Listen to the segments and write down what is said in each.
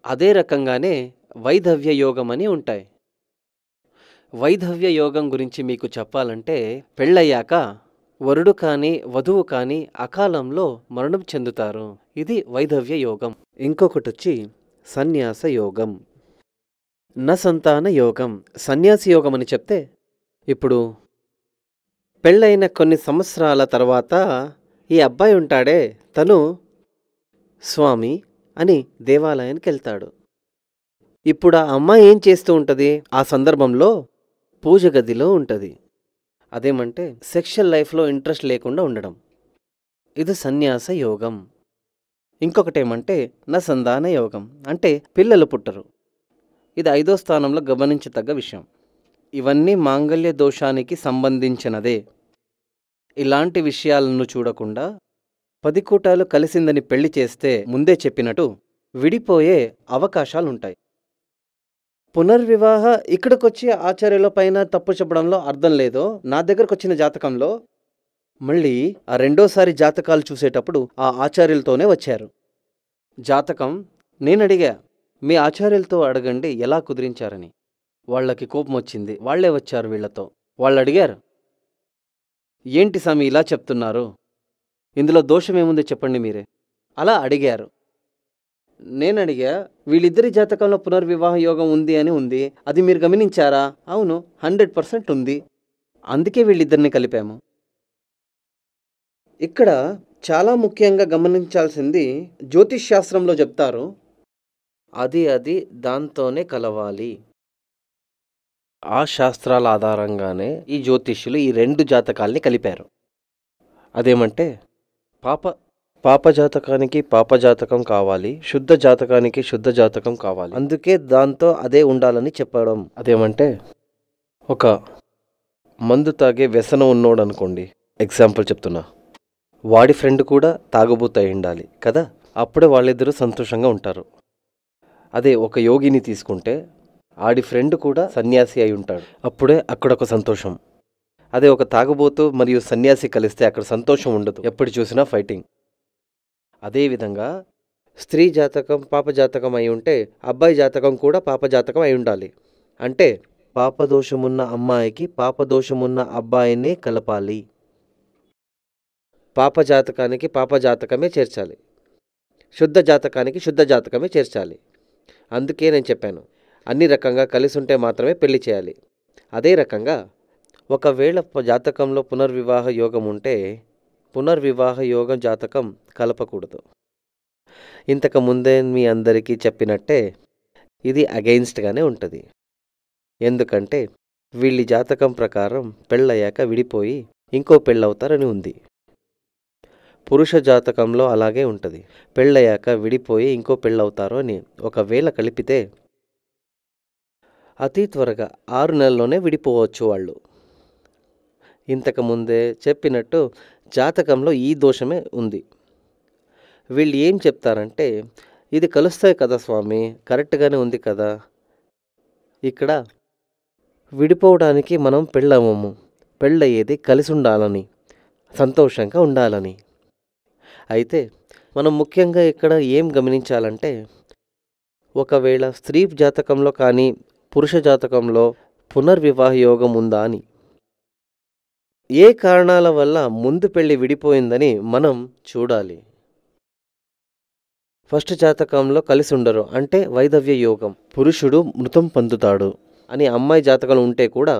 అదే రకంగానే వైధవ్య యోగం అని ఉంటాయి. వైధవ్య యోగం గురించి మీకు చెప్పాలంటే, పెళ్ళయ్యాక వరుడు కానీ వధువు కానీ అకాలంలో మరణం చెందుతారు. ఇది వైధవ్య యోగం. ఇంకొకటొచ్చి సన్యాస యోగం. సంతాన యోగం. సన్యాసి యోగం అని చెప్తే, ఇప్పుడు పెళ్ళైన కొన్ని సంవత్సరాల తర్వాత ఈ అబ్బాయి ఉంటాడే, తను స్వామి అని దేవాలయానికి వెళ్తాడు. ఇప్పుడు ఆ అమ్మాయి ఏం చేస్తూ ఉంటుంది? ఆ సందర్భంలో పూజ గదిలో ఉంటుంది. అదేమంటే సెక్షువల్ లైఫ్లో ఇంట్రెస్ట్ లేకుండా ఉండడం. ఇది సన్యాస యోగం. ఇంకొకటేమంటే సంతాన యోగం, అంటే పిల్లలు పుట్టరు. ఇది 5వ స్థానంలో గమనించదగ్గ విషయం. ఇవన్నీ మాంగళ్య దోషానికి సంబంధించినదే. ఇలాంటి విషయాలను చూడకుండా 10 కూటాలు కలిసిందని పెళ్లి చేస్తే ముందే చెప్పినట్టు విడిపోయే అవకాశాలుంటాయి. పునర్వివాహ ఇక్కడికొచ్చి ఆచార్యుల పైన తప్పు చెప్పడంలో అర్థం లేదో, నా దగ్గరకు వచ్చిన జాతకంలో మళ్ళీ ఆ రెండోసారి జాతకాలు చూసేటప్పుడు ఆ ఆచార్యులతోనే వచ్చారు. జాతకం నేనడిగా, మీ ఆచార్యులతో అడగండి ఎలా కుదిరించారని. వాళ్ళకి కోపం వచ్చింది. వాళ్లే వచ్చారు వీళ్లతో. వాళ్ళు అడిగారు, ఏంటి స్వామి ఇలా చెప్తున్నారు, ఇందులో దోషమేముంది చెప్పండి మీరే. అలా అడిగారు. నేనడిగా, వీళ్ళిద్దరి జాతకంలో పునర్వివాహ యోగం ఉంది అని ఉంది, అది మీరు గమనించారా? అవును, 100% ఉంది. అందుకే వీళ్ళిద్దరిని కలిపాము. ఇక్కడ చాలా ముఖ్యంగా గమనించాల్సింది, జ్యోతిష్ శాస్త్రంలో చెప్తారు, అది దాంతోనే కలవాలి. ఆ శాస్త్రాల ఆధారంగానే ఈ జ్యోతిష్యులు ఈ 2 జాతకాల్ని కలిపారు. అదేమంటే పాప జాతకానికి పాప జాతకం కావాలి, శుద్ధ జాతకానికి శుద్ధ జాతకం కావాలి. అందుకే దాంతో అదే ఉండాలని చెప్పడం. అదేమంటే, ఒక మందు తాగే వ్యసనం ఉన్నోడు అనుకోండి, ఎగ్జాంపుల్ చెప్తున్నా, వాడి ఫ్రెండ్ కూడా తాగుబోతు అయి ఉండాలి కదా, అప్పుడే వాళ్ళిద్దరూ సంతోషంగా ఉంటారు. అదే ఒక యోగిని తీసుకుంటే ఆడి ఫ్రెండ్ కూడా సన్యాసి అయి ఉంటాడు, అప్పుడే అక్కడొక సంతోషం. అదే ఒక తాగుబోతు మరియు సన్యాసి కలిస్తే అక్కడ సంతోషం ఉండదు, ఎప్పుడు చూసినా ఫైటింగ్. అదేవిధంగా స్త్రీ జాతకం పాప జాతకం అయి ఉంటే అబ్బాయి జాతకం కూడా పాప జాతకం అయి ఉండాలి. అంటే పాపదోషమున్న అమ్మాయికి పాపదోషమున్న అబ్బాయినే కలపాలి. పాప జాతకానికి పాప జాతకమే చేర్చాలి, శుద్ధ జాతకానికి శుద్ధ జాతకమే చేర్చాలి. అందుకే నేను చెప్పాను, అన్ని రకంగా కలిసి ఉంటే మాత్రమే పెళ్లి చేయాలి. అదే రకంగా ఒకవేళ జాతకంలో పునర్వివాహ యోగం ఉంటే పునర్వివాహ యోగం జాతకం కలపకూడదు. ఇంతకు ముందే మీ అందరికీ చెప్పినట్టే ఇది అగెయిన్స్ట్గానే ఉంటుంది. ఎందుకంటే వీళ్ళ జాతకం ప్రకారం పెళ్ళయ్యాక విడిపోయి ఇంకో పెళ్ళవుతారని ఉంది. పురుష జాతకంలో అలాగే ఉంటుంది, పెళ్ళయ్యాక విడిపోయి ఇంకో పెళ్ళవుతారు అని. ఒకవేళ కలిపితే అతి త్వరగా 6 నెలల్లోనే విడిపోవచ్చు వాళ్ళు. ఇంతకుముందే చెప్పినట్టు జాతకంలో ఈ దోషమే ఉంది. వీళ్ళు ఏం చెప్తారంటే, ఇది కలుస్తాయి కదా స్వామి, కరెక్ట్గానే ఉంది కదా, ఇక్కడ విడిపోవడానికి మనం పెళ్ళమము, పెళ్ళయ్యేది కలిసి ఉండాలని, సంతోషంగా ఉండాలని. అయితే మనం ముఖ్యంగా ఇక్కడ ఏం గమనించాలంటే, ఒకవేళ స్త్రీ జాతకంలో కానీ పురుష జాతకంలో పునర్వివాహ యోగం ఉందా అని, ఏ కారణాల వల్ల ముందు పెళ్ళి విడిపోయిందని మనం చూడాలి. ఫస్ట్ జాతకంలో కలిసి ఉండరు అంటే వైధవ్య యోగం, పురుషుడు మృతం పొందుతాడు అని అమ్మాయి జాతకంలో ఉంటే కూడా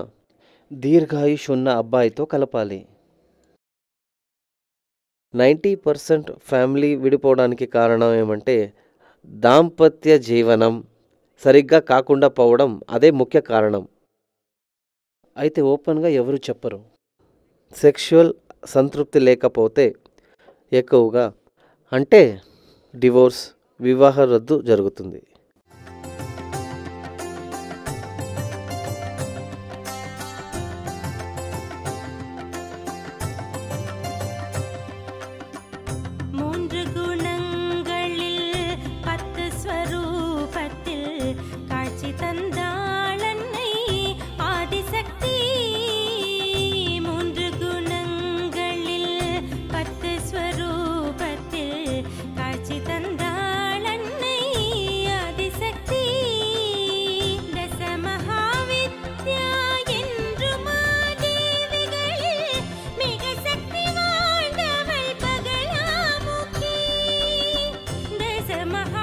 దీర్ఘాయుష్ ఉన్న అబ్బాయితో కలపాలి. 90% ఫ్యామిలీ విడిపోవడానికి కారణం ఏమంటే దాంపత్య జీవనం సరిగ్గా కాకుండా పోవడం, అదే ముఖ్య కారణం. అయితే ఓపెన్గా ఎవరు చెప్పరు. సెక్షువల్ సంతృప్తి లేకపోతే ఎక్కువగా అంటే డివోర్స్, వివాహ రద్దు జరుగుతుంది. నమః